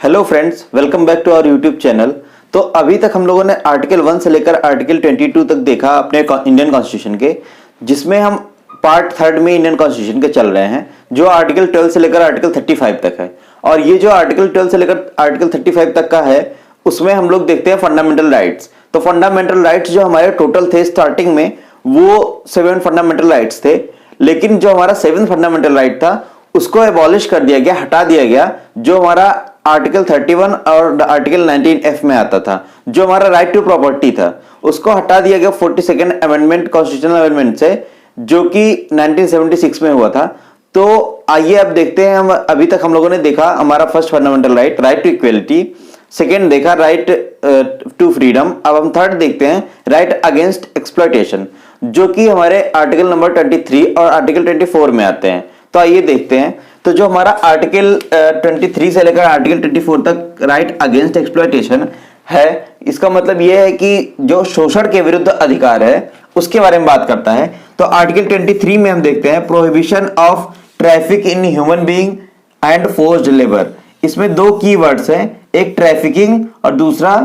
Hello friends, welcome back to our YouTube channel. तो अभी तक हम लोगों ने आर्टिकल 1 से लेकर आर्टिकल 22 तक देखा अपने इंडियन कॉन्स्टिट्यूशन के, जिसमें हम पार्ट थर्ड में इंडियन कॉन्स्टिट्यूशन के चल रहे हैं, जो आर्टिकल 12 से लेकर आर्टिकल 35 तक है। और ये जो आर्टिकल 12 से लेकर आर्टिकल 35 तक का है, उसमें हम लोग देखते हैं फंडामेंटल राइट्स। तो फंडामेंटल राइट्स जो हमारे टोटल थे स्टार्टिंग में, वो 7 फंडामेंटल राइट्स थे। लेकिन जो हमारा 7th फंडामेंटल राइट था, उसको एबॉलिश कर दिया गया, हटा दिया गया, जो हमारा आर्टिकल 31 और आर्टिकल 19F में आता था, जो हमारा राइट टू प्रॉपर्टी था, उसको हटा दिया गया 42nd अमेंडमेंट, कॉन्स्टिट्यूशनल अमेंडमेंट से, जो कि 1976 में हुआ था। तो आइए अब देखते हैं। हम अभी तक हम लोगों ने देखा हमारा first fundamental right, right to equality. Second देखा राइट टू फ्रीडम। अब हम थर्ड देखते हैं राइट अगेंस्ट एक्सप्लॉयटेशन, जो कि हमारे आर्टिकल नंबर 23 और आर्टिकल 24 में आते हैं। तो आइए देखते हैं। तो जो हमारा आर्टिकल 23 से लेकर आर्टिकल 24 तक राइट अगेंस्ट एक्सप्लॉयटेशन है, इसका मतलब यह है कि जो शोषण के विरुद्ध अधिकार है, उसके बारे में बात करता है। तो आर्टिकल 23 में हम देखते हैं prohibition of traffic in human being and forced labour. इसमें दो कीवर्ड्स हैं, एक ट्रैफिकिंग और दूसरा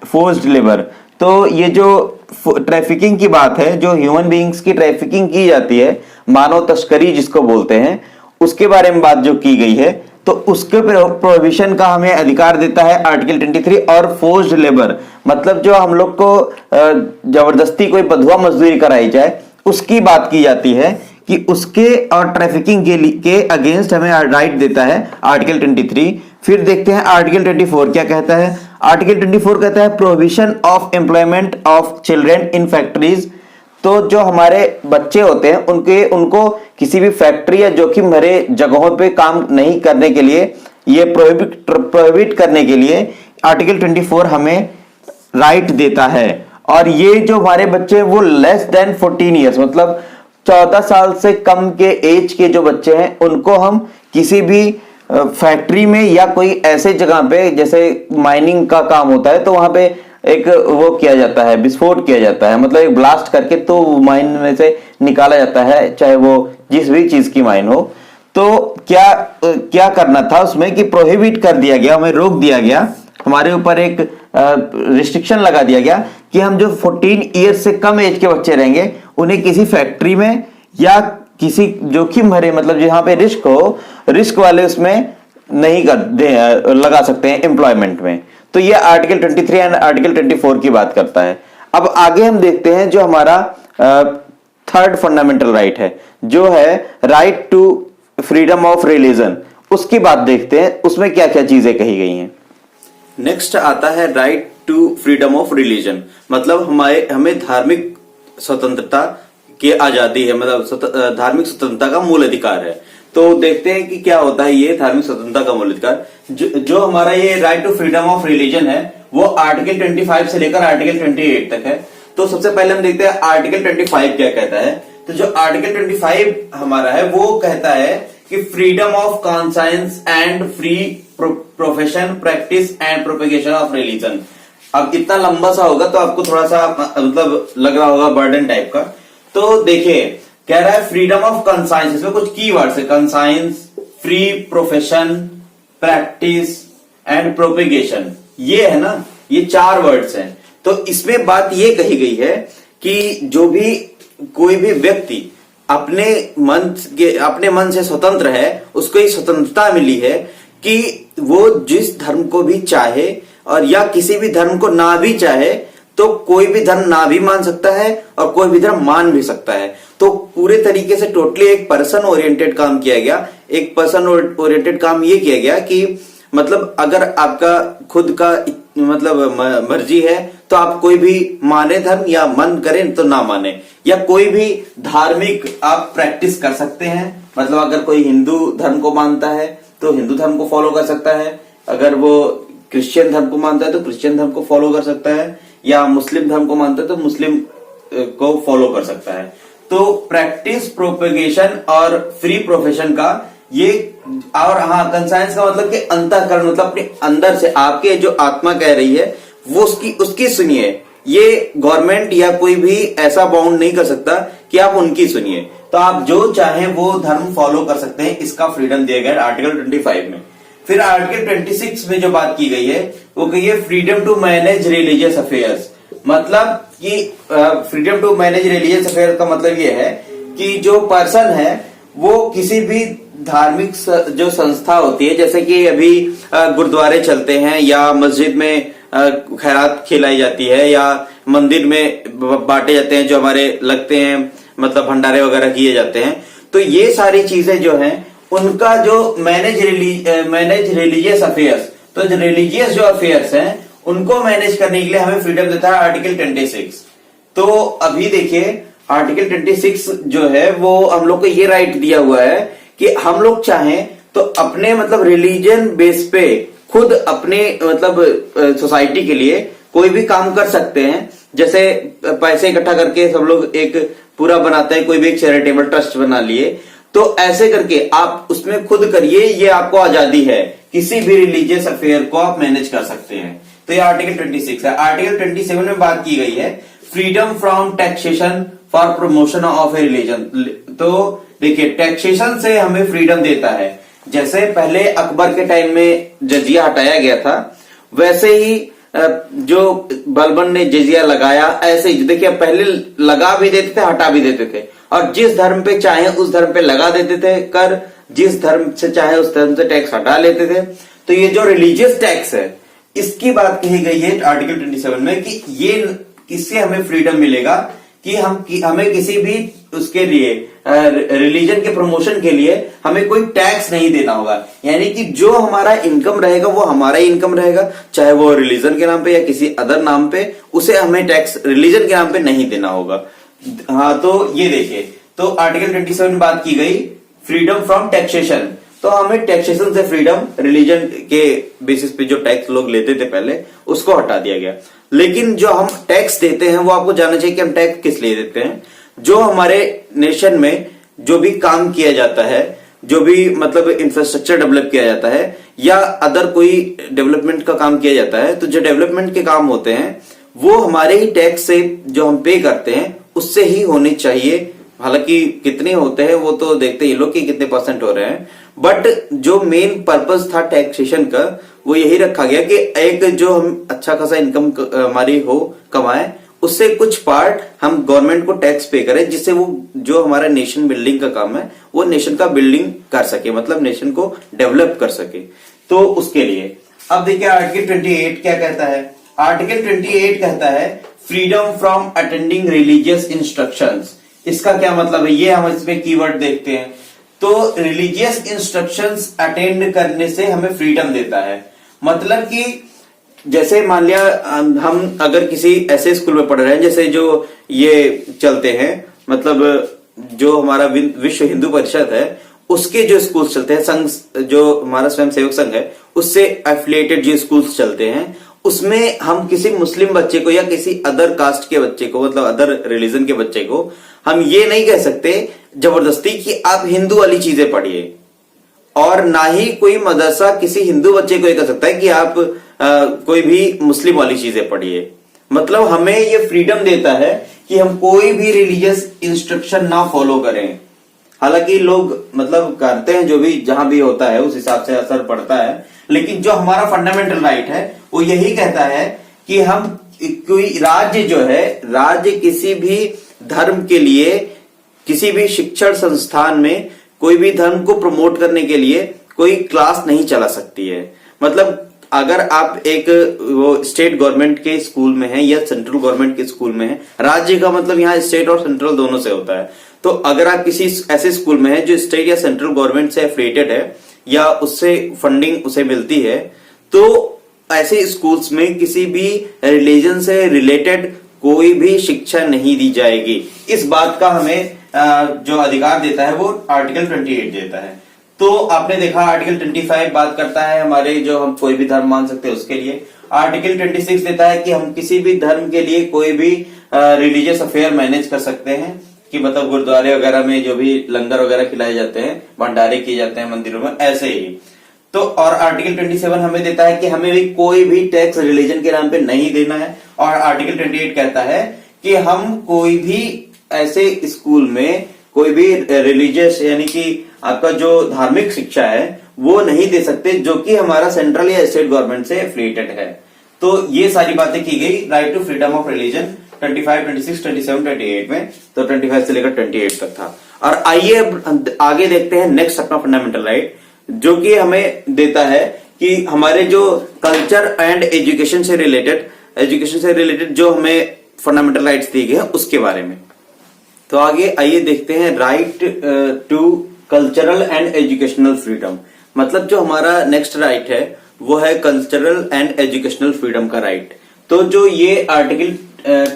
फोर्स्ड लेबर। तो ये जो ट्रैफिकिंग की बात है, जो ह्यूमन बीइंग्स की ट्रैफिकिंग की जाती है, मानव तस्करी जिसको बोलते हैं, उसके बारे में बात जो की गई है, तो उसके प्रोहिबिशन का हमें अधिकार देता है आर्टिकल 23। और फोर्स्ड लेबर मतलब जो हम लोग को जबरदस्ती कोई बंधुआ मजदूरी कराई जाए, उसकी बात की जाती है कि उसके और ट्रैफिकिंग के अगेंस्ट हमें राइट देता है आर्टिकल 23। फिर देखते हैं आर्टिकल 24 क्या कहता है। आर्टिकल 24 कहता है prohibition of employment of children in factories. तो जो हमारे बच्चे होते हैं, उनको किसी भी फैक्ट्री या जोखिम भरे जगहों पे काम नहीं करने के लिए, ये प्रोहिबिट करने के लिए आर्टिकल 24 हमें राइट देता है। और ये जो हमारे बच्चे वो लेस देन 14 ईयर्स मतलब 14 साल से कम के एज के जो बच्चे हैं, उनको हम किसी भी फैक्ट्री में या कोई ऐसे जगह पे, जैसे माइनिंग का काम होता है, तो वहां पे एक वो किया जाता है, विस्फोट किया जाता है, मतलब एक ब्लास्ट करके तो माइन में से निकाला जाता है, चाहे वो जिस भी चीज की माइन हो। तो क्या करना था उसमें कि प्रोहिबिट कर दिया गया, हमें रोक दिया गया, हमारे ऊपर एक रिस्ट्रिक्शन लगा दिया गया कि हम जो 14 ईयर्स से कम एज के बच्चे रहेंगे, उन्हें किसी फैक्ट्री में या किसी जोखिम भरे, मतलब जहां पे रिस्क हो, रिस्क वाले उसमें नहीं लगा सकते हैं एम्प्लॉयमेंट में। तो ये आर्टिकल 23 एंड आर्टिकल 24 की बात करता है। अब आगे हम देखते हैं जो हमारा थर्ड फंडामेंटल राइट है, जो है right to freedom of religion. उसकी बात देखते हैं, उसमें क्या क्या चीजें कही गई हैं। नेक्स्ट आता है right to freedom of religion, मतलब हमें धार्मिक स्वतंत्रता की आजादी है, मतलब धार्मिक स्वतंत्रता का मूल अधिकार है। तो देखते हैं कि क्या होता है ये धार्मिक स्वतंत्रता का मूल अधिकार। जो हमारा ये right to freedom of religion है, वो आर्टिकल 25 से लेकर आर्टिकल 28 तक है। तो सबसे पहले हम देखते हैं आर्टिकल 25 क्या कहता है। तो जो आर्टिकल 25 हमारा है, वो कहता है कि freedom of conscience and free profession, practice and propagation of religion. अब इतना लंबा सा होगा तो आपको थोड़ा सा मतलब लग रहा होगा बर्डन टाइप का। तो देखिए, कह रहा है फ्रीडम ऑफ कंसाइंस, इसमें कुछ कीवर्ड्स है, conscience, free profession, practice and propagation, ये है ना, ये 4 वर्ड्स हैं। तो इसमें बात ये कही गई है कि जो भी कोई भी व्यक्ति अपने मन से स्वतंत्र है, उसको एक स्वतंत्रता मिली है कि वो जिस धर्म को भी चाहे और या किसी भी धर्म को ना भी चाहे, तो कोई भी धर्म ना भी मान सकता है और कोई भी धर्म मान भी सकता है। तो पूरे तरीके से टोटली एक पर्सन ओरिएंटेड काम किया गया। एक पर्सन ओरिएंटेड काम ये किया गया कि मतलब अगर आपका खुद का मतलब मर्जी है, तो आप कोई भी माने धर्म या मन करें तो ना माने, या कोई भी धार्मिक आप प्रैक्टिस कर सकते हैं। मतलब अगर कोई हिंदू धर्म को मानता है तो हिंदू धर्म को फॉलो कर सकता है, अगर वो क्रिश्चियन धर्म को मानता है तो क्रिश्चियन धर्म को फॉलो कर सकता है, या मुस्लिम धर्म को मानता है तो मुस्लिम को फॉलो कर सकता है। तो प्रैक्टिस, प्रोपेगेशन और फ्री प्रोफेशन का ये, और हाँ, कंसाइंस का मतलब कि अंतःकरण, मतलब अपने अंदर से आपके जो आत्मा कह रही है वो उसकी सुनिए। ये गवर्नमेंट या कोई भी ऐसा बाउंड नहीं कर सकता कि आप उनकी सुनिए। तो आप जो चाहें वो धर्म फॉलो कर सकते हैं, इसका फ्रीडम दिया गया आर्टिकल 25 में। फिर आर्टिकल 26 में जो बात की गई है वो कही है freedom to manage religious affairs. मतलब कि freedom to manage religious affair का मतलब ये है कि जो पर्सन है वो किसी भी धार्मिक जो संस्था होती है, जैसे कि अभी गुरुद्वारे चलते हैं या मस्जिद में खैरात खिलाई जाती है या मंदिर में बांटे जाते हैं जो हमारे लगते हैं, मतलब भंडारे वगैरह किए जाते हैं। तो ये सारी चीजें जो हैं उनका जो मैनेज रिलीजियस अफेयर्स, तो जो रिलीजियस जो अफेयर्स हैं उनको मैनेज करने के लिए हमें फ्रीडम देता है आर्टिकल 26। तो अभी देखिए आर्टिकल 26 जो है वो हम लोग को ये राइट दिया हुआ है कि हम लोग चाहें तो अपने मतलब रिलीजन बेस पे खुद अपने मतलब सोसाइटी के लिए कोई भी काम कर सकते हैं। जैसे पैसे इकट्ठा करके सब लोग एक पूरा बनाते हैं, कोई भी एक चैरिटेबल ट्रस्ट बना लिए, तो ऐसे करके आप उसमें खुद करिए, ये आपको आजादी है, किसी भी रिलीजियस अफेयर को आप मैनेज कर सकते हैं। तो ये आर्टिकल 26 है। आर्टिकल 27 में बात की गई है freedom from taxation for promotion of A religion. तो देखिए टैक्सेशन से हमें फ्रीडम देता है। जैसे पहले अकबर के टाइम में जजिया हटाया गया था, वैसे ही जो बलबन ने जजिया लगाया, ऐसे ही देखिए पहले लगा भी देते थे, हटा भी देते थे, और जिस धर्म पे चाहे उस धर्म पे लगा देते थे कर, जिस धर्म से चाहे उस धर्म से टैक्स हटा लेते थे। तो ये जो रिलीजियस टैक्स है इसकी बात कही गई है आर्टिकल 27 में कि ये इससे हमें फ्रीडम मिलेगा कि हमें किसी भी उसके लिए रिलीजन के प्रमोशन के लिए हमें कोई टैक्स नहीं देना होगा। यानी कि जो हमारा इनकम रहेगा वो हमारा ही इनकम रहेगा, चाहे वो रिलीजन के नाम पे या किसी अदर नाम पे, उसे हमें टैक्स रिलीजन के नाम पे नहीं देना होगा। हाँ, तो ये देखिए, तो आर्टिकल 27 में बात की गई फ्रीडम फ्रॉम टैक्सेशन। तो हमें टैक्सेशन से फ्रीडम, रिलीजन के बेसिस पे जो टैक्स लोग लेते थे पहले उसको हटा दिया गया। लेकिन जो हम टैक्स देते हैं वो आपको जानना चाहिए कि हम टैक्स किस लिए देते हैं। जो हमारे नेशन में जो भी काम किया जाता है, जो भी मतलब इंफ्रास्ट्रक्चर डेवलप किया जाता है या अदर कोई डेवलपमेंट का काम किया जाता है, तो जो डेवलपमेंट के काम होते हैं वो हमारे ही टैक्स से जो हम पे करते हैं उससे ही होने चाहिए। हालांकि कितने होते हैं वो तो देखते ही लोग कि कितने परसेंट हो रहे हैं, बट जो मेन पर्पस था टैक्सेशन का वो यही रखा गया कि एक जो हम अच्छा खासा इनकम हमारी हो कमाए, उससे कुछ पार्ट हम गवर्नमेंट को टैक्स पे करें, जिससे वो जो हमारा नेशन बिल्डिंग का काम है वो नेशन का बिल्डिंग कर सके, मतलब नेशन को डेवलप कर सके। तो उसके लिए अब देखिए आर्टिकल 28 क्या कहता है। आर्टिकल 28 कहता है freedom from attending religious instructions. इसका क्या मतलब है ये हम इसमें कीवर्ड देखते हैं। तो रिलीजियस इंस्ट्रक्शंस अटेंड करने से हमें फ्रीडम देता है। मतलब कि जैसे मान लिया हम अगर किसी ऐसे स्कूल में पढ़ रहे हैं जैसे जो ये चलते हैं, मतलब जो हमारा विश्व हिंदू परिषद है उसके जो स्कूल्स चलते हैं, संघ जो हमारा स्वयं सेवक संघ है उससे एफिलिएटेड जो स्कूल्स चलते हैं, उसमें हम किसी मुस्लिम बच्चे को या किसी अदर कास्ट के बच्चे को, मतलब अदर रिलीजन के बच्चे को हम ये नहीं कह सकते जबरदस्ती कि आप हिंदू वाली चीजें पढ़िए, और ना ही कोई मदरसा किसी हिंदू बच्चे को ये कह सकता है कि आप कोई भी मुस्लिम वाली चीजें पढ़िए। मतलब हमें ये फ्रीडम देता है कि हम कोई भी रिलीजियस इंस्ट्रक्शन ना फॉलो करें। हालांकि लोग मतलब करते हैं, जो भी जहां भी होता है उस हिसाब से असर पड़ता है, लेकिन जो हमारा फंडामेंटल राइट है वो यही कहता है कि हम कोई राज्य जो है, राज्य किसी भी धर्म के लिए किसी भी शिक्षण संस्थान में कोई भी धर्म को प्रमोट करने के लिए कोई क्लास नहीं चला सकती है। मतलब अगर आप एक वो स्टेट गवर्नमेंट के स्कूल में हैं या सेंट्रल गवर्नमेंट के स्कूल में हैं, राज्य का मतलब यहाँ स्टेट और सेंट्रल दोनों से होता है, तो अगर आप किसी ऐसे स्कूल में हैं जो स्टेट या सेंट्रल गवर्नमेंट से एफिलिएटेड है या उससे फंडिंग उसे मिलती है, तो ऐसे स्कूल्स में किसी भी रिलीजन से रिलेटेड कोई भी शिक्षा नहीं दी जाएगी। इस बात का हमें जो अधिकार देता है वो आर्टिकल 28 देता है। तो आपने देखा आर्टिकल 25 बात करता है हमारे जो हम कोई भी धर्म मान सकते हैं उसके लिए। आर्टिकल 26 देता है कि हम किसी भी धर्म के लिए कोई भी रिलीजियस अफेयर मैनेज कर सकते हैं, कि मतलब गुरुद्वारे वगैरह में जो भी लंगर वगैरह खिलाए जाते हैं, भंडारे किए जाते हैं मंदिरों में, ऐसे ही। तो और आर्टिकल 27 हमें देता है कि हमें भी कोई भी टैक्स रिलीजन के नाम पे नहीं देना है। और आर्टिकल 28 कहता है कि हम कोई भी ऐसे स्कूल में कोई भी रिलीजियस यानी कि आपका जो धार्मिक शिक्षा है वो नहीं दे सकते जो कि हमारा सेंट्रल या स्टेट गवर्नमेंट से एफिलिएटेड है। तो ये सारी बातें की गई right to freedom of religion 25, 26, 27, 28 में। तो 25 से लेकर 28 तक था। और आइए अब आगे देखते हैं नेक्स्ट अपना फंडामेंटल राइट, जो कि हमें देता है कि हमारे जो कल्चर एंड एजुकेशन से रिलेटेड जो हमें फंडामेंटल राइट्स दिए गए हैं उसके बारे में। तो आगे आइए देखते हैं right to cultural and educational freedom. मतलब जो हमारा नेक्स्ट राइट है वो है कल्चरल एंड एजुकेशनल फ्रीडम का राइट। तो जो ये आर्टिकल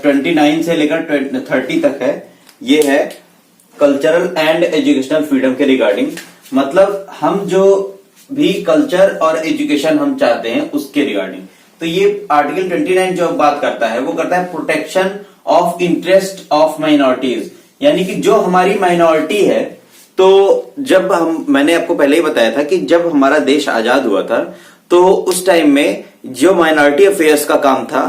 29 से लेकर 30 तक है, ये है कल्चरल एंड एजुकेशनल फ्रीडम के रिगार्डिंग। मतलब हम जो भी कल्चर और एजुकेशन हम चाहते हैं उसके रिगार्डिंग। तो ये आर्टिकल 29 जो बात करता है वो करता है protection of interest of minorities, यानी कि जो हमारी माइनॉरिटी है। तो जब मैंने आपको पहले ही बताया था कि जब हमारा देश आजाद हुआ था तो उस टाइम में जो माइनॉरिटी अफेयर्स का काम था,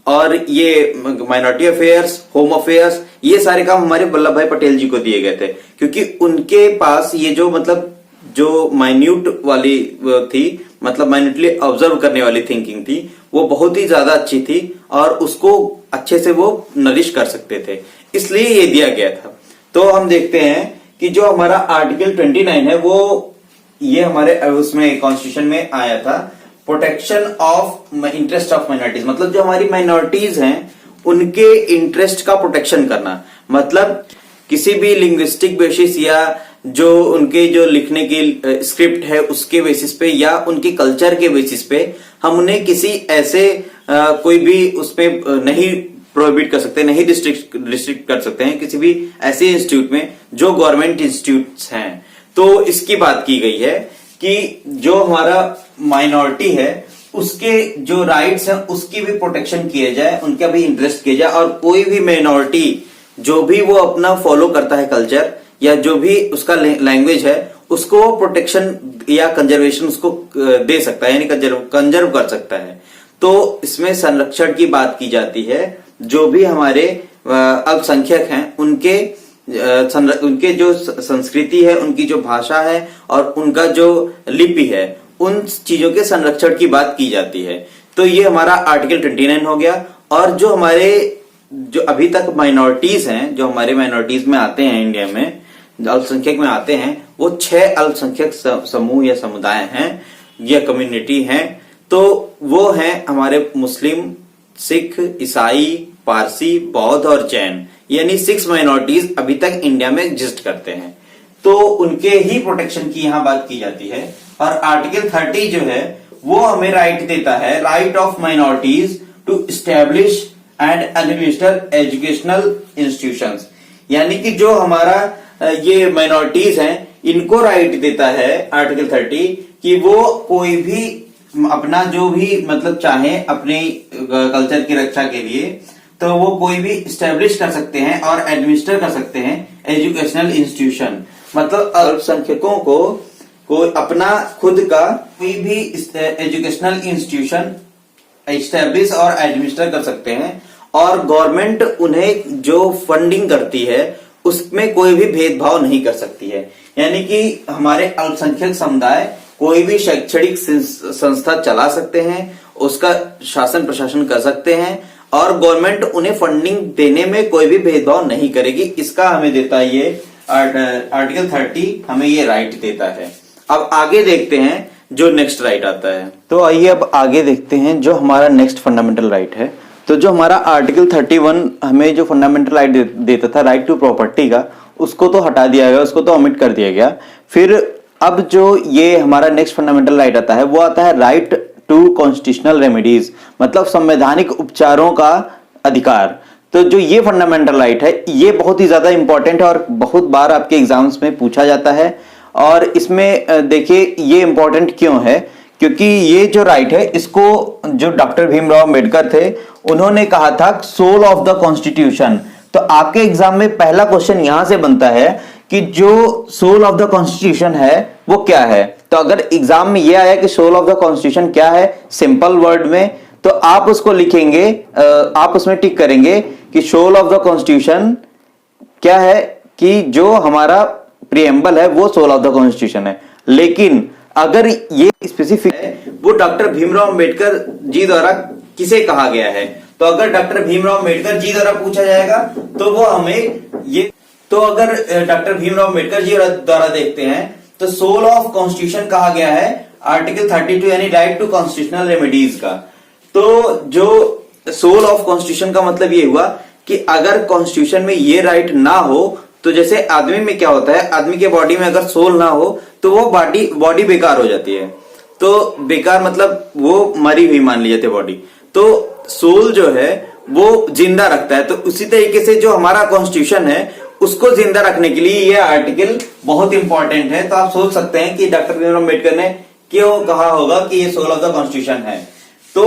और ये माइनॉरिटी अफेयर्स, होम अफेयर्स, ये सारे काम हमारे वल्लभ भाई पटेल जी को दिए गए थे, क्योंकि उनके पास ये जो माइन्यूट वाली थी, मतलब माइन्यूटली ऑब्जर्व करने वाली थिंकिंग थी, वो बहुत ही ज्यादा अच्छी थी और उसको अच्छे से वो नरिश कर सकते थे, इसलिए ये दिया गया था। तो हम देखते हैं कि जो हमारा आर्टिकल 29 है वो ये हमारे उसमें कॉन्स्टिट्यूशन में आया था, protection of interest of minorities. मतलब जो हमारी माइनॉरिटीज हैं उनके इंटरेस्ट का प्रोटेक्शन करना। मतलब किसी भी लिंग्विस्टिक बेसिस या जो उनके जो लिखने की स्क्रिप्ट है उसके बेसिस पे या उनके कल्चर के बेसिस पे हम उन्हें किसी ऐसे कोई भी उसमें नहीं प्रोहिबिट कर सकते, नहीं रिस्ट्रिक्ट कर सकते हैं किसी भी ऐसे इंस्टीट्यूट में जो गवर्नमेंट इंस्टीट्यूट्स हैं। तो इसकी बात की गई है कि जो हमारा माइनॉरिटी है उसके जो राइट्स हैं उसकी भी प्रोटेक्शन किया जाए, उनका भी इंटरेस्ट किया जाए, और कोई भी माइनॉरिटी जो भी वो अपना फॉलो करता है कल्चर या जो भी उसका लैंग्वेज है उसको प्रोटेक्शन या कंजर्वेशन उसको दे सकता है, यानी कंजर्व कर सकता है। तो इसमें संरक्षण की बात की जाती है। जो भी हमारे अल्पसंख्यक हैं उनके जो संस्कृति है, उनकी जो भाषा है और उनका जो लिपि है, उन चीजों के संरक्षण की बात की जाती है। तो ये हमारा आर्टिकल 29 हो गया। और जो हमारे जो अभी तक माइनॉरिटीज हैं, जो हमारे माइनॉरिटीज में आते हैं इंडिया में, अल्पसंख्यक में आते हैं, वो 6 अल्पसंख्यक समूह या समुदाय हैं या कम्युनिटी हैं। तो वो हैं हमारे मुस्लिम, सिख, ईसाई, पारसी, बौद्ध और जैन, यानी 6 माइनॉरिटीज अभी तक इंडिया में एग्जिस्ट करते हैं। तो उनके ही प्रोटेक्शन की यहां बात की जाती है। और आर्टिकल 30 जो है वो हमें राइट देता है, right of minorities to establish and administer educational institutions, यानी कि जो हमारा ये माइनॉरिटीज हैं इनको राइट देता है आर्टिकल 30 कि वो कोई भी अपना जो भी मतलब चाहे अपने कल्चर की रक्षा के लिए तो वो कोई भी स्टैब्लिश कर सकते हैं और एडमिनिस्टर कर सकते हैं एजुकेशनल इंस्टीट्यूशन। मतलब अल्पसंख्यकों को अपना खुद का कोई भी एजुकेशनल इंस्टीट्यूशन एस्टैब्लिश और एडमिनिस्टर कर सकते हैं, और गवर्नमेंट उन्हें जो फंडिंग करती है उसमें कोई भी भेदभाव नहीं कर सकती है। यानी कि हमारे अल्पसंख्यक समुदाय कोई भी शैक्षणिक संस्था चला सकते हैं, उसका शासन प्रशासन कर सकते हैं, और गवर्नमेंट उन्हें फंडिंग देने में कोई भी भेदभाव नहीं करेगी। इसका हमें देता है ये आर्टिकल 30 हमें ये राइट देता है। अब आगे देखते हैं जो नेक्स्ट राइट आता है। तो आइए अब आगे देखते हैं जो हमारा नेक्स्ट फंडामेंटल राइट है। तो जो हमारा आर्टिकल 31 हमें जो फंडामेंटल राइट देता था राइट टू प्रॉपर्टी का, उसको तो हटा दिया गया, उसको तो ओमिट कर दिया गया। फिर अब जो ये हमारा नेक्स्ट फंडामेंटल राइट आता है वो आता है राइट टू कॉन्स्टिट्यूशनल रेमेडीज, मतलब संवैधानिक उपचारों का अधिकार। तो जो ये फंडामेंटल राइट है ये बहुत ही ज्यादा इंपॉर्टेंट है और बहुत बार आपके एग्जाम्स में पूछा जाता है। और इसमें देखिए ये इंपॉर्टेंट क्यों है, क्योंकि ये जो राइट है इसको जो डॉक्टर भीमराव अंबेडकर थे उन्होंने कहा था सोल ऑफ द कॉन्स्टिट्यूशन। तो आपके एग्जाम में पहला क्वेश्चन यहां से बनता है कि जो सोल ऑफ द कॉन्स्टिट्यूशन है वो क्या है। तो अगर एग्जाम में ये आया कि सोल ऑफ द कॉन्स्टिट्यूशन क्या है सिंपल वर्ड में, तो आप उसको लिखेंगे, आप उसमें टिक करेंगे कि सोल ऑफ द कॉन्स्टिट्यूशन क्या है, कि जो हमारा प्रीएम्बल है वो सोल ऑफ द कॉन्स्टिट्यूशन है। लेकिन अगर ये स्पेसिफिक है वो डॉक्टर भीमराव अंबेडकर जी द्वारा किसे कहा गया है। तो अगर डॉक्टर भीमराव अंबेडकर जी द्वारा पूछा जाएगा तो वो हमें ये, तो अगर डॉक्टर भीमराव अंबेडकर जी द्वारा देखते हैं तो सोल ऑफ कॉन्स्टिट्यूशन कहा गया है आर्टिकल 32 यानी राइट टू कॉन्स्टिट्यूशनल रेमेडीज का। तो जो सोल ऑफ कॉन्स्टिट्यूशन का मतलब ये हुआ कि अगर कॉन्स्टिट्यूशन में ये राइट ना हो तो जैसे आदमी में क्या होता है, आदमी के बॉडी में अगर सोल ना हो तो वो बॉडी बेकार हो जाती है। तो बेकार मतलब वो मरी हुई मान ली जाती है बॉडी। तो सोल जो है वो जिंदा रखता है। तो उसी तरीके से जो हमारा कॉन्स्टिट्यूशन है उसको जिंदा रखने के लिए ये आर्टिकल बहुत इंपॉर्टेंट है। तो आप सोच सकते हैं कि डॉक्टर भीमराव अम्बेडकर ने क्यों कहा होगा कि ये सोल ऑफ द कॉन्स्टिट्यूशन है। तो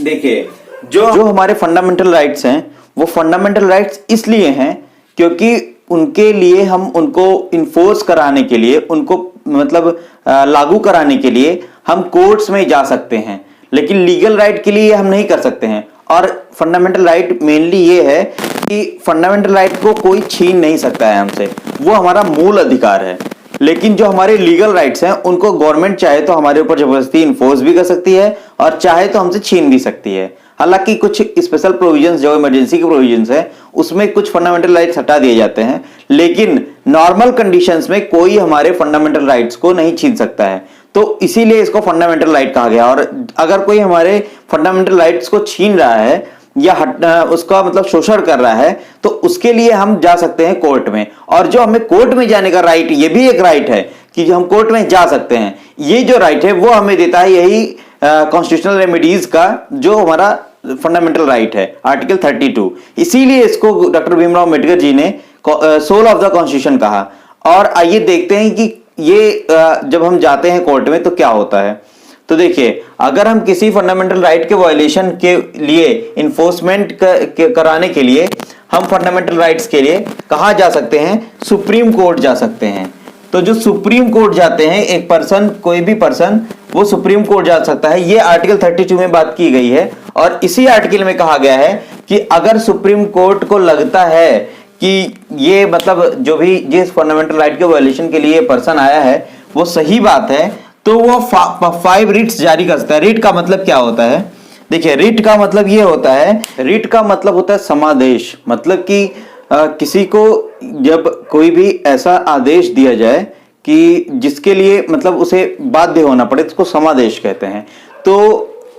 देखिए जो हमारे फंडामेंटल राइट्स हैं वो फंडामेंटल राइट्स इसलिए हैं क्योंकि उनके लिए हम उनको इन्फोर्स कराने के लिए, उनको मतलब लागू कराने के लिए हम कोर्ट्स में जा सकते हैं, लेकिन लीगल राइट के लिए हम नहीं कर सकते हैं। और फंडामेंटल राइट मेनली ये है कि फंडामेंटल राइट को कोई छीन नहीं सकता है हमसे, वो हमारा मूल अधिकार है। लेकिन जो हमारे लीगल राइट्स हैं उनको गवर्नमेंट चाहे तो हमारे ऊपर जबरदस्ती इन्फोर्स भी कर सकती है और चाहे तो हमसे छीन भी सकती है। हालांकि कुछ स्पेशल प्रोविजंस जो इमरजेंसी के प्रोविजंस है उसमें कुछ फंडामेंटल राइट्स हटा दिए जाते हैं, लेकिन नॉर्मल कंडीशंस में कोई हमारे फंडामेंटल राइट्स को नहीं छीन सकता है। तो इसीलिए इसको फंडामेंटल राइट कहा गया। और अगर कोई हमारे फंडामेंटल राइट्स को छीन रहा है या उसका मतलब शोषण कर रहा है तो उसके लिए हम जा सकते हैं कोर्ट में। और जो हमें कोर्ट में जाने का राइट, ये भी एक राइट है कि हम कोर्ट में जा सकते हैं। ये जो राइट है वो हमें देता है यही कॉन्स्टिट्यूशनल रेमेडीज का जो हमारा फंडामेंटल राइट है आर्टिकल 32। इसीलिए इसको डॉक्टर भीमराव अम्बेडकर जी ने सोल ऑफ द कॉन्स्टिट्यूशन कहा। और आइए देखते हैं कि ये जब हम जाते हैं कोर्ट में तो क्या होता है। तो देखिए अगर हम किसी फंडामेंटल राइट के वायलेशन के लिए इन्फोर्समेंट कराने के लिए हम फंडामेंटल राइट्स के लिए कहाँ जा सकते हैं, सुप्रीम कोर्ट जा सकते हैं। तो जो सुप्रीम कोर्ट जाते हैं एक पर्सन, कोई भी पर्सन वो सुप्रीम कोर्ट जा सकता है। ये आर्टिकल 32 में बात की गई है। और इसी आर्टिकल में कहा गया है कि अगर सुप्रीम कोर्ट को लगता है कि ये मतलब जो भी जिस फंडामेंटल राइट के वायलेशन के लिए पर्सन आया है वो सही बात है तो वो 5 रिट्स जारी कर सकता है। रिट का मतलब क्या होता है, देखिए रिट का मतलब ये होता है, रिट का मतलब होता है समादेश। मतलब कि किसी को जब कोई भी ऐसा आदेश दिया जाए कि जिसके लिए मतलब उसे बाध्य होना पड़े, उसको समादेश कहते हैं। तो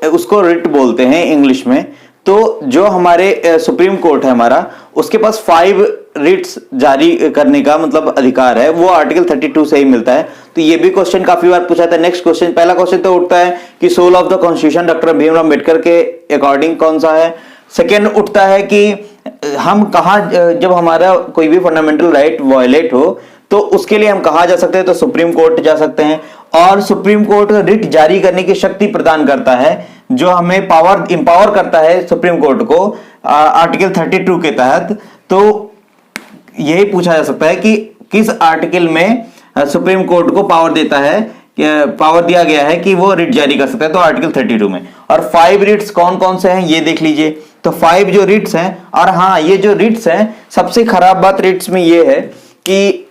उसको रिट बोलते हैं इंग्लिश में। तो जो हमारे सुप्रीम कोर्ट है हमारा, उसके पास 5 रिट्स जारी करने का मतलब अधिकार है, वो आर्टिकल 32 से ही मिलता है। तो ये भी क्वेश्चन काफी बार पूछा था। नेक्स्ट क्वेश्चन, पहला क्वेश्चन तो उठता है कि soul of the constitution doctor Bhimrao Ambedkar के अकॉर्डिंग कौन सा है। सेकेंड उठता है कि हम कहाँ, जब हमारा कोई भी फंडामेंटल राइट वायलेट हो तो उसके लिए हम कहाँ जा सकते हैं, तो सुप्रीम कोर्ट जा सकते हैं। और सुप्रीम कोर्ट रिट जारी करने की शक्ति प्रदान करता है, जो हमें इंपावर करता है सुप्रीम कोर्ट को आर्टिकल 32 के तहत। तो यही पूछा जा सकता है कि किस आर्टिकल में सुप्रीम कोर्ट को पावर देता है, पावर दिया गया है कि वो रिट जारी कर सकता है, तो आर्टिकल 32 में। और 5 रिट्स कौन कौन से हैं ये देख लीजिए। तो 5 जो रिट्स हैं, और हाँ ये जो रिट्स हैं, सबसे खराब बात रिट्स में ये है कि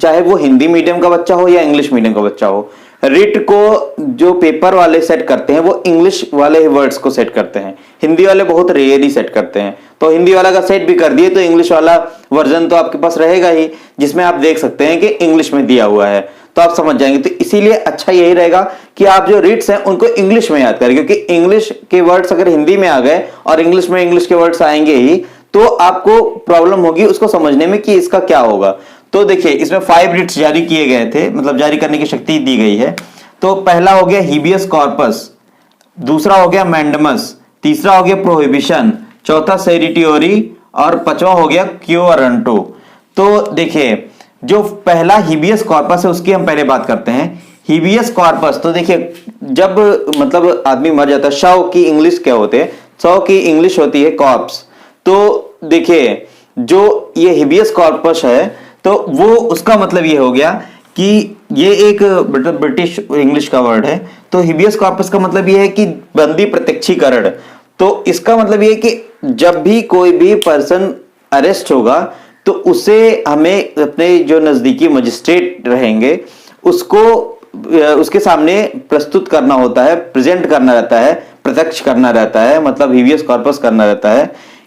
चाहे वो हिंदी मीडियम का बच्चा हो या इंग्लिश मीडियम का बच्चा हो, रिट को जो पेपर वाले सेट करते हैं वो इंग्लिश वाले वर्ड्स को सेट करते हैं, हिंदी वाले बहुत रेयरली सेट करते हैं। तो हिंदी वाला का सेट भी कर दिए तो इंग्लिश वाला वर्जन तो आपके पास रहेगा ही, जिसमें आप देख सकते हैं कि इंग्लिश में दिया हुआ है, तो आप समझ जाएंगे। तो इसीलिए अच्छा यही रहेगा कि आप जो रिट्स हैं उनको इंग्लिश में याद करें, क्योंकि इंग्लिश के वर्ड्स अगर हिंदी में आ गए और इंग्लिश में इंग्लिश के वर्ड्स आएंगे ही तो आपको प्रॉब्लम होगी उसको समझने में कि इसका क्या होगा। तो देखिए इसमें 5 रिट्स जारी किए गए थे, मतलब जारी करने की शक्ति दी गई है। तो पहला हो गया हीबियस कॉर्पस, दूसरा हो गया मैंडमस, तीसरा हो गया प्रोहिबिशन, चौथा सेरिटियोरी और 5वां हो गया क्यो वारंटो। तो देखिए जो पहला हीबियस कॉर्पस है उसकी हम पहले बात करते हैं। हीबियस कॉर्पस, तो देखिए जब मतलब आदमी मर जाता है, शव की इंग्लिश क्या होते हैं, शव की इंग्लिश होती है कॉर्प्स। तो देखिए जो ये हीबियस कॉर्पस है तो वो उसका मतलब ये हो गया कि ये एक ब्रिटिश इंग्लिश का वर्ड है। तो हीबियस कॉर्पस का मतलब ये है कि बंदी प्रत्यक्षीकरण। तो इसका मतलब ये है कि जब भी कोई भी पर्सन अरेस्ट होगा तो उसे हमें अपने जो नजदीकी मजिस्ट्रेट रहेंगे उसको उसके सामने प्रस्तुत करना होता है, प्रेजेंट करना रहता है, प्रत्यक्ष करना रहता है, मतलब हिबियस कॉर्पस करना रहता है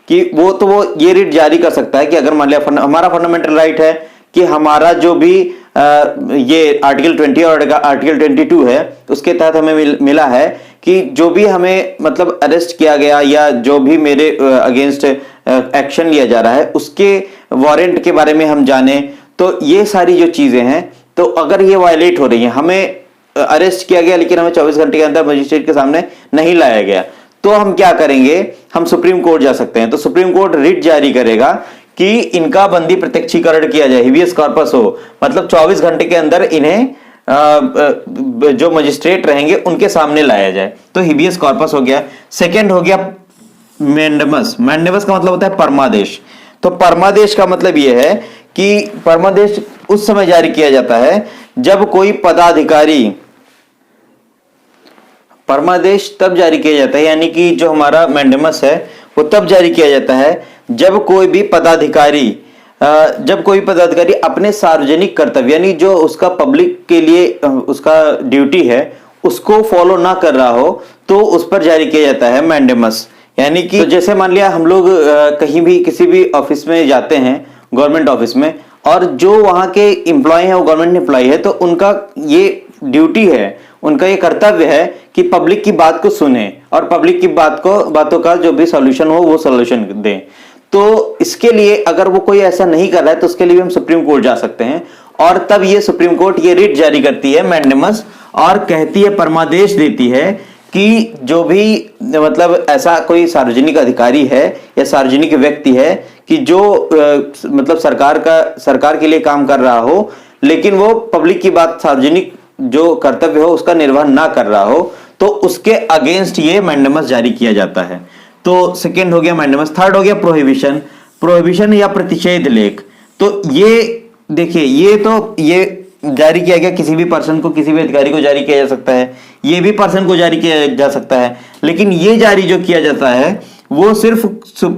कि वो ये रिट जारी कर सकता है कि अगर मान लिया हमारा फंडामेंटल राइट है कि हमारा जो भी ये आर्टिकल 20 और आर्टिकल 22 है उसके तहत हमें मिला है कि जो भी हमें मतलब अरेस्ट किया गया या जो भी मेरे अगेंस्ट एक्शन लिया जा रहा है उसके वारंट के बारे में हम जाने, तो ये सारी जो चीजें हैं तो अगर ये वायलेट हो रही है, हमें अरेस्ट किया गया लेकिन हमें 24 घंटे के अंदर मजिस्ट्रेट के सामने नहीं लाया गया, तो हम क्या करेंगे, हम सुप्रीम कोर्ट जा सकते हैं। तो सुप्रीम कोर्ट रिट जारी करेगा कि इनका बंदी प्रत्यक्षीकरण किया जाए, हिबियस कॉर्पस हो, मतलब 24 घंटे के अंदर इन्हें जो मजिस्ट्रेट रहेंगे उनके सामने लाया जाए। तो हिबियस कॉर्पस हो गया। सेकंड हो गया मैंडेमस। मैंडेमस का मतलब होता है परमादेश। तो परमादेश का मतलब यह है कि परमादेश उस समय जारी किया जाता है जब कोई पदाधिकारी, परमादेश तब जारी किया जाता है यानी कि जो हमारा मैंडेमस है वो तब जारी किया जाता है जब कोई पदाधिकारी अपने सार्वजनिक कर्तव्य यानी जो उसका पब्लिक के लिए उसका ड्यूटी है उसको फॉलो ना कर रहा हो तो उस पर जारी किया जाता है मैंडेमस। यानी कि तो जैसे मान लिया हम लोग कहीं भी किसी भी ऑफिस में जाते हैं, गवर्नमेंट ऑफिस में, और जो वहां के एम्प्लॉय हैं वो गवर्नमेंट एम्प्लॉय है, तो उनका ये ड्यूटी है, उनका ये कर्तव्य है कि पब्लिक की बात को सुने और पब्लिक की बातों का जो भी सॉल्यूशन हो वो सॉल्यूशन दें। तो इसके लिए अगर वो कोई ऐसा नहीं कर रहा है तो उसके लिए भी हम सुप्रीम कोर्ट जा सकते हैं, और तब ये सुप्रीम कोर्ट ये रिट जारी करती है मैंडेमस और कहती है, परमादेश देती है कि जो भी मतलब ऐसा कोई सार्वजनिक अधिकारी है या सार्वजनिक व्यक्ति है कि जो मतलब सरकार के लिए काम कर रहा हो लेकिन वो पब्लिक की बात, सार्वजनिक जो कर्तव्य हो उसका निर्वहन ना कर रहा हो, तो उसके अगेंस्ट ये मैंडेमस जारी किया जाता है। तो सेकेंड हो गया मैंडेमस। थर्ड हो गया प्रोहिबिशन। प्रोहिबिशन या प्रतिषेध लेख। तो ये देखिए, ये जारी किया गया किसी भी पर्सन को, किसी भी अधिकारी को जारी किया जा सकता है, ये भी पर्सन को जारी किया जा सकता है, लेकिन ये जारी जो किया जाता है वो सिर्फ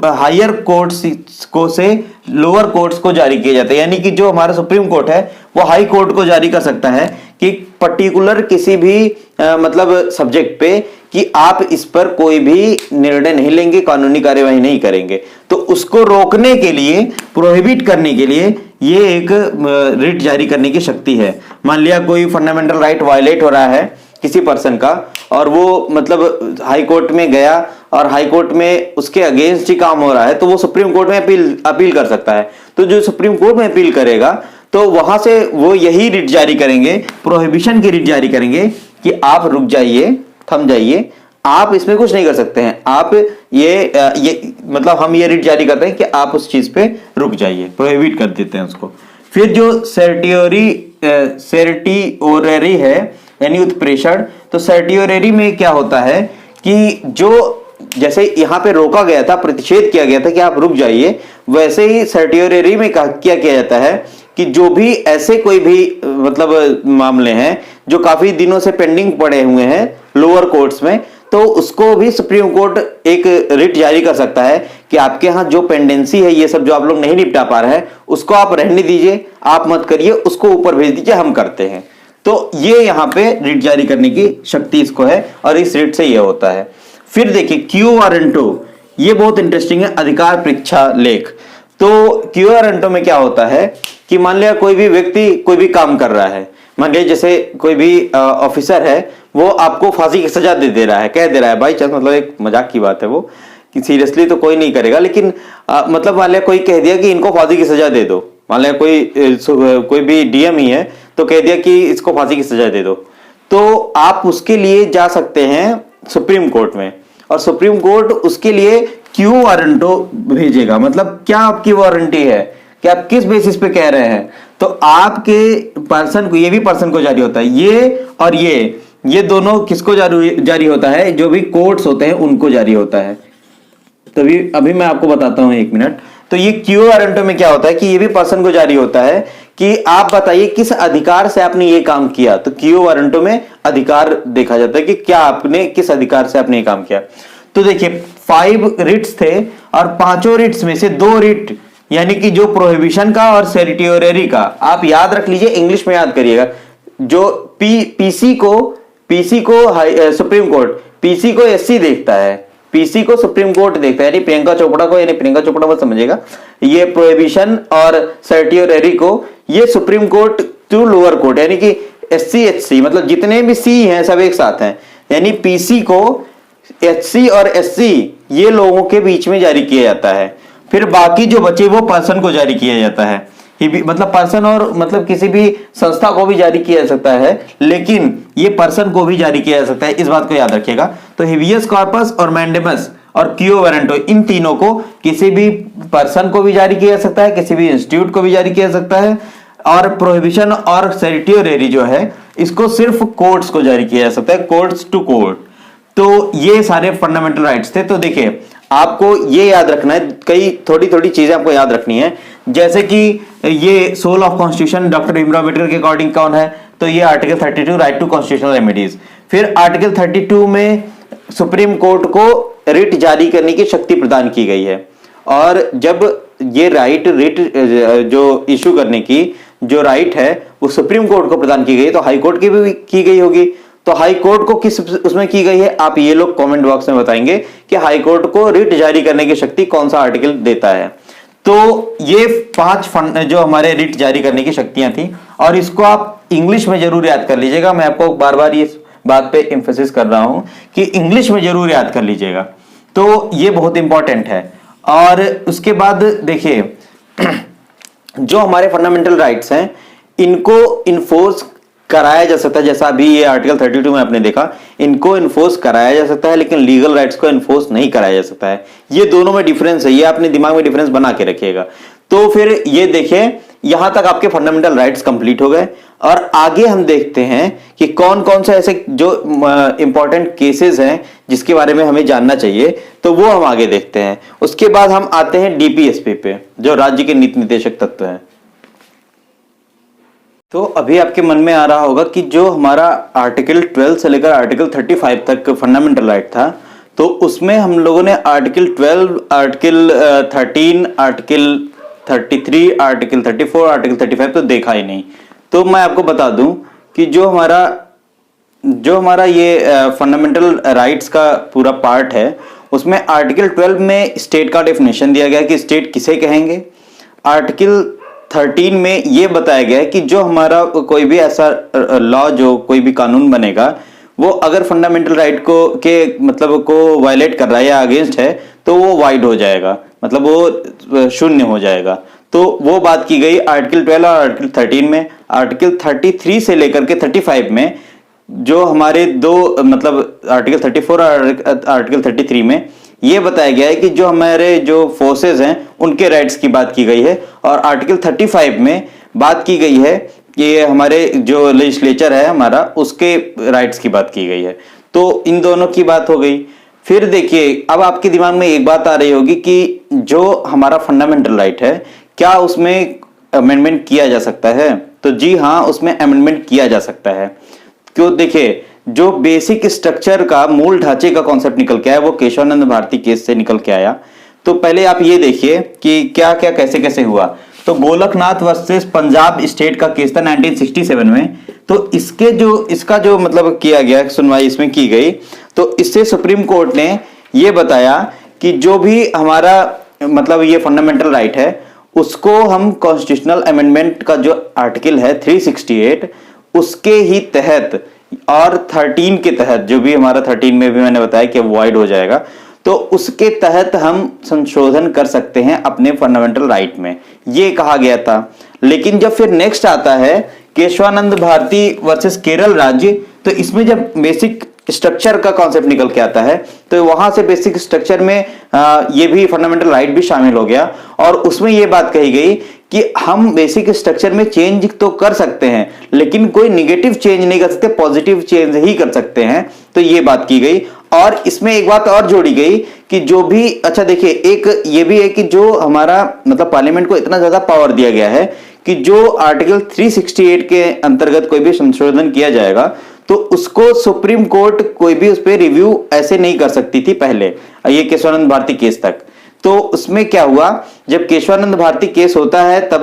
हायर कोर्ट्स को से लोअर कोर्ट्स को जारी किया जाता है। यानी कि जो हमारा सुप्रीम कोर्ट है वो हाई कोर्ट को जारी कर सकता है कि पर्टिकुलर किसी भी मतलब सब्जेक्ट पे कि आप इस पर कोई भी निर्णय नहीं लेंगे, कानूनी कार्यवाही नहीं करेंगे। तो उसको रोकने के लिए, प्रोहिबिट करने के लिए ये एक रिट जारी करने की शक्ति है। मान लिया कोई फंडामेंटल राइट वायलेट हो रहा है किसी पर्सन का और वो मतलब हाई कोर्ट में गया और हाई कोर्ट में उसके अगेंस्ट ही काम हो रहा है, तो वो सुप्रीम कोर्ट में अपील कर सकता है। तो जो सुप्रीम कोर्ट में अपील करेगा तो वहां से वो यही रिट जारी करेंगे, प्रोहिबिशन की रिट जारी करेंगे कि आप रुक जाइए, थम जाइए, आप इसमें कुछ नहीं कर सकते हैं, आप ये मतलब हम ये रिट जारी करते हैं कि आप उस चीज पे रुक जाइए, प्रोहिबिट कर देते हैं उसको। फिर जो सर्टियोरेरी है यानी उत्प्रेषण। तो सर्टियोरेरी में क्या होता है कि जो जैसे यहां पे रोका गया था, प्रतिषेध किया गया था कि आप रुक जाइए, वैसे ही सर्टियोरेरी में क्या किया जाता है कि जो भी ऐसे कोई भी मतलब मामले हैं जो काफी दिनों से पेंडिंग पड़े हुए हैं लोअर कोर्ट्स में, तो उसको भी सुप्रीम कोर्ट एक रिट जारी कर सकता है कि आपके यहां जो पेंडेंसी है, ये सब जो आप लोग नहीं निपटा पा रहे हैं उसको आप रहने दीजिए, आप मत करिए, उसको ऊपर भेज दीजिए, हम करते हैं। तो ये यहां पे रिट जारी करने की शक्ति इसको है और इस रिट से ये होता है। फिर देखिए क्यू वारंटो, ये बहुत इंटरेस्टिंग है, अधिकार परीक्षा लेख। तो क्यू वारंटो में क्या होता है कि मान लिया कोई भी व्यक्ति कोई भी काम कर रहा है, मान लिया जैसे कोई भी ऑफिसर है वो आपको फांसी की सजा दे रहा है, कह दे रहा है, बाई चांस, मतलब एक मजाक की बात है वो, कि सीरियसली तो कोई नहीं करेगा, लेकिन मतलब मान लिया कोई कह दिया कि इनको फांसी की सजा दे दो, मान लिया कोई भी डीएम ही है तो कह दिया कि इसको फांसी की सजा दे दो, तो आप उसके लिए जा सकते हैं सुप्रीम कोर्ट में और सुप्रीम कोर्ट उसके लिए क्यू वारंटो भेजेगा। मतलब क्या आपकी वारंटी है कि आप किस बेसिस पे कह रहे हैं, तो आपके पर्सन को, ये भी पर्सन को जारी होता है, ये और ये दोनों किसको जारी होता है, जो भी कोर्ट्स होते हैं उनको जारी होता है। तो अभी मैं आपको बताता हूं, एक मिनट। तो ये क्यू वारंटो में क्या होता है कि ये भी पर्सन को जारी होता है कि आप बताइए किस अधिकार से आपने ये काम किया। तो क्यू वारंटो में अधिकार देखा जाता है कि क्या आपने, किस अधिकार से आपने ये काम किया। तो देखिए 5 रिट्स थे और 5 रिट्स में से 2 रिट यानी कि जो प्रोहिबिशन का और सेरिटियोरेरी का, आप याद रख लीजिए, इंग्लिश में याद करिएगा, जो पीसी को सुप्रीम कोर्ट, पीसी को एससी देखता है, पीसी को सुप्रीम कोर्ट देखता है, यानी प्रियंका चोपड़ा को, यानी प्रियंका चोपड़ा को समझेगा, ये प्रोहिबिशन और सर्टियोरेरी को ये Supreme Court to lower court, यानी कि एससी एचसी मतलब जितने भी सी हैं सब एक साथ हैं, यानी पीसी को एचसी और एससी ये लोगों के बीच में जारी किया जाता है। फिर बाकी जो बचे वो पर्सन को जारी किया जाता है, मतलब पर्सन और मतलब किसी भी संस्था को भी जारी किया जा सकता है, लेकिन ये पर्सन को भी जारी किया जा सकता है, इस बात को याद रखिएगा। तो हेबियस कॉर्पस और मैंडेमस और क्यो वारंटो इन तीनों को किसी भी पर्सन को भी जारी किया जा सकता है, किसी भी इंस्टीट्यूट को भी जारी किया जा सकता है, और प्रोहिबिशन और सर्टियोरेरी जो है इसको सिर्फ कोर्ट्स को जारी किया जा सकता है, कोर्ट्स टू कोर्ट। तो ये सारे फंडामेंटल राइट्स थे। तो देखिए आपको ये याद रखना है, कई थोड़ी थोड़ी चीजें आपको याद रखनी है, जैसे कि ये soul of constitution doctor Bhimrao Ambedkar के अकॉर्डिंग कौन है, तो ये article 32 right to constitutional remedies. फिर आर्टिकल 32 में सुप्रीम कोर्ट को रिट जारी करने की शक्ति प्रदान की गई है, और जब ये रिट जो इशू करने की जो राइट है वो सुप्रीम कोर्ट को प्रदान की गई, तो हाई कोर्ट की भी की गई होगी। तो हाई कोर्ट को किस उसमें की गई है, आप ये लोग कमेंट बॉक्स में बताएंगे कि हाई कोर्ट को रिट जारी करने की शक्ति कौन सा आर्टिकल देता है। तो ये 5 जो हमारे रिट जारी करने की शक्तियां थी, और इसको आप इंग्लिश में जरूर याद कर लीजिएगा। मैं आपको बार बार इस बात पे एम्फेसिस कर रहा हूं कि इंग्लिश में जरूर याद कर लीजिएगा, तो ये बहुत इंपॉर्टेंट है। और उसके बाद देखिए जो हमारे फंडामेंटल राइट्स हैं इनको इन्फोर्स कराया जा सकता है, जैसा अभी ये आर्टिकल 32 में आपने देखा, इनको इन्फोर्स कराया जा सकता है, लेकिन लीगल राइट्स को इन्फोर्स नहीं कराया जा सकता है। ये दोनों में डिफरेंस है, ये अपने दिमाग में डिफरेंस बना के रखिएगा। तो फिर ये देखिए यहां तक आपके फंडामेंटल राइट्स कंप्लीट हो गए, और आगे हम देखते हैं कि कौन कौन से ऐसे जो इंपॉर्टेंट केसेस हैं जिसके बारे में हमें जानना चाहिए, तो वो हम आगे देखते हैं। उसके बाद हम आते हैं डीपीएसपी पे, जो राज्य के नीति निर्देशक तत्व हैं। तो अभी आपके मन में आ रहा होगा कि जो हमारा आर्टिकल 12 से लेकर आर्टिकल 35 तक फंडामेंटल राइट था, तो उसमें हम लोगों ने article 12, article 13, article 33, article 34, article 35 तो देखा ही नहीं। तो मैं आपको बता दूं कि जो हमारा ये फंडामेंटल राइट्स का पूरा पार्ट है, उसमें आर्टिकल 12 में स्टेट का डेफिनेशन दिया गया कि स्टेट किसे कहेंगे। आर्टिकल 13 में ये बताया गया है कि जो हमारा कोई भी ऐसा लॉ, जो कोई भी कानून बनेगा, वो अगर फंडामेंटल राइट को मतलब को वायलेट कर रहा है या अगेंस्ट है, तो वो वाइड हो जाएगा, मतलब वो शून्य हो जाएगा। तो वो बात की गई आर्टिकल 12 और आर्टिकल 13 में। आर्टिकल 33 से लेकर के 35 में जो हमारे दो मतलब आर्टिकल 34 और आर्टिकल 33 में ये बताया गया है कि जो हमारे जो फोर्सेस हैं उनके राइट्स की बात की गई है, और आर्टिकल 35 में बात की गई है कि हमारे जो लेजिस्लेचर है हमारा, उसके राइट्स की बात की गई है। तो इन दोनों की बात हो गई। फिर देखिए अब आपके दिमाग में एक बात आ रही होगी कि जो हमारा फंडामेंटल राइट है, क्या उसमें अमेंडमेंट किया जा सकता है? तो जी हाँ, उसमें अमेंडमेंट किया जा सकता है। क्यों? देखिए जो बेसिक स्ट्रक्चर का, मूल ढांचे का कॉन्सेप्ट निकल के आया वो केशवानंद भारती केस से निकल के आया। तो पहले आप ये देखिए कि क्या क्या कैसे कैसे हुआ। तो गोलकनाथ वर्सेस पंजाब स्टेट का केस था 1967 में। तो इसका जो मतलब किया गया, सुनवाई इसमें की गई, तो इससे सुप्रीम कोर्ट ने ये बताया कि जो भी हमारा मतलब ये फंडामेंटल राइट है, उसको हम कॉन्स्टिट्यूशनल अमेंडमेंट का जो आर्टिकल है 368 उसके ही तहत और 13 के तहत, जो भी हमारा 13 में भी मैंने बताया कि वाइड हो जाएगा, तो उसके तहत हम संशोधन कर सकते हैं अपने फंडामेंटल राइट में, ये कहा गया था। लेकिन जब फिर नेक्स्ट आता है केशवानंद भारती वर्सेस केरल राज्य, तो इसमें जब बेसिक स्ट्रक्चर का कॉन्सेप्ट निकल के आता है, तो वहां से बेसिक स्ट्रक्चर में ये भी फंडामेंटल राइट भी शामिल हो गया, और उसमें ये बात कही गई कि हम बेसिक स्ट्रक्चर में चेंज तो कर सकते हैं, लेकिन कोई निगेटिव चेंज नहीं कर सकते, पॉजिटिव चेंज ही कर सकते हैं। तो ये बात की गई, और इसमें एक बात और जोड़ी गई कि जो भी, अच्छा देखिए, एक ये भी है कि जो हमारा मतलब पार्लियामेंट को इतना ज्यादा पावर दिया गया है कि जो आर्टिकल 368 के अंतर्गत कोई भी संशोधन किया जाएगा, तो उसको सुप्रीम कोर्ट कोई भी उस पर रिव्यू ऐसे नहीं कर सकती थी पहले, ये केशवानंद भारती केस तक। तो उसमें क्या हुआ, जब केशवानंद भारती केस होता है तब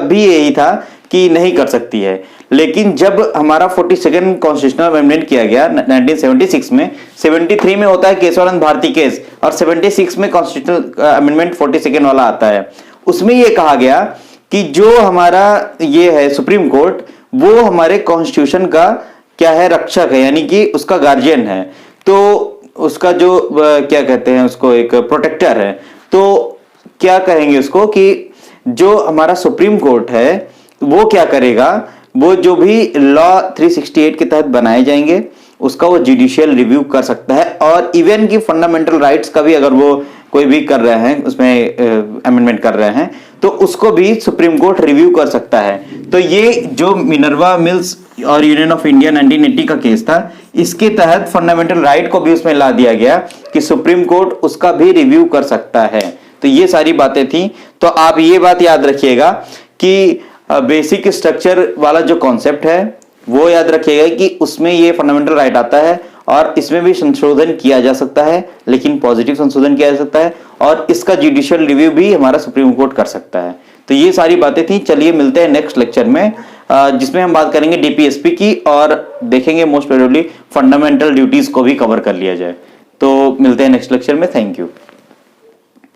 भी यही था कि नहीं कर सकती है। लेकिन जब हमारा 42nd कॉन्स्टिट्यूशनल अमेंडमेंट किया गया 1976 में, 73 में होता है केशवानंद भारती केस और 76 में कॉन्स्टिट्यूशनल अमेंडमेंट 42nd वाला आता है। उसमें यह कहा गया कि जो हमारा ये है सुप्रीम कोर्ट, वो हमारे कॉन्स्टिट्यूशन का क्या है, रक्षक है, यानी कि उसका गार्जियन है। तो उसका जो क्या कहते हैं उसको, एक प्रोटेक्टर है। तो क्या कहेंगे उसको कि जो हमारा सुप्रीम कोर्ट है वो क्या करेगा, वो जो भी लॉ 368 के तहत बनाए जाएंगे उसका वो जुडिशियल रिव्यू कर सकता है। और इवन की फंडामेंटल राइट्स का भी अगर वो कोई भी कर रहे हैं, उसमें अमेंडमेंट कर रहे हैं, तो उसको भी सुप्रीम कोर्ट रिव्यू कर सकता है। तो ये जो मिनर्वा मिल्स और यूनियन ऑफ इंडिया 1980 का केस था, इसके तहत फंडामेंटल राइट को भी उसमें ला दिया गया कि सुप्रीम कोर्ट उसका भी रिव्यू कर सकता है। तो ये सारी बातें थी। तो आप ये बात याद रखिएगा कि बेसिक स्ट्रक्चर वाला जो कॉन्सेप्ट है वो याद रखिएगा कि उसमें ये फंडामेंटल राइट आता है और इसमें भी संशोधन किया जा सकता है, लेकिन पॉजिटिव संशोधन किया जा सकता है, और इसका जुडिशियल रिव्यू भी हमारा सुप्रीम कोर्ट कर सकता है। तो ये सारी बातें थी। चलिए मिलते हैं नेक्स्ट लेक्चर में, जिसमें हम बात करेंगे डीपीएसपी की और देखेंगे मोस्ट प्रोबेबली फंडामेंटल ड्यूटीज को भी कवर कर लिया जाए। तो मिलते हैं नेक्स्ट लेक्चर में। Thank you.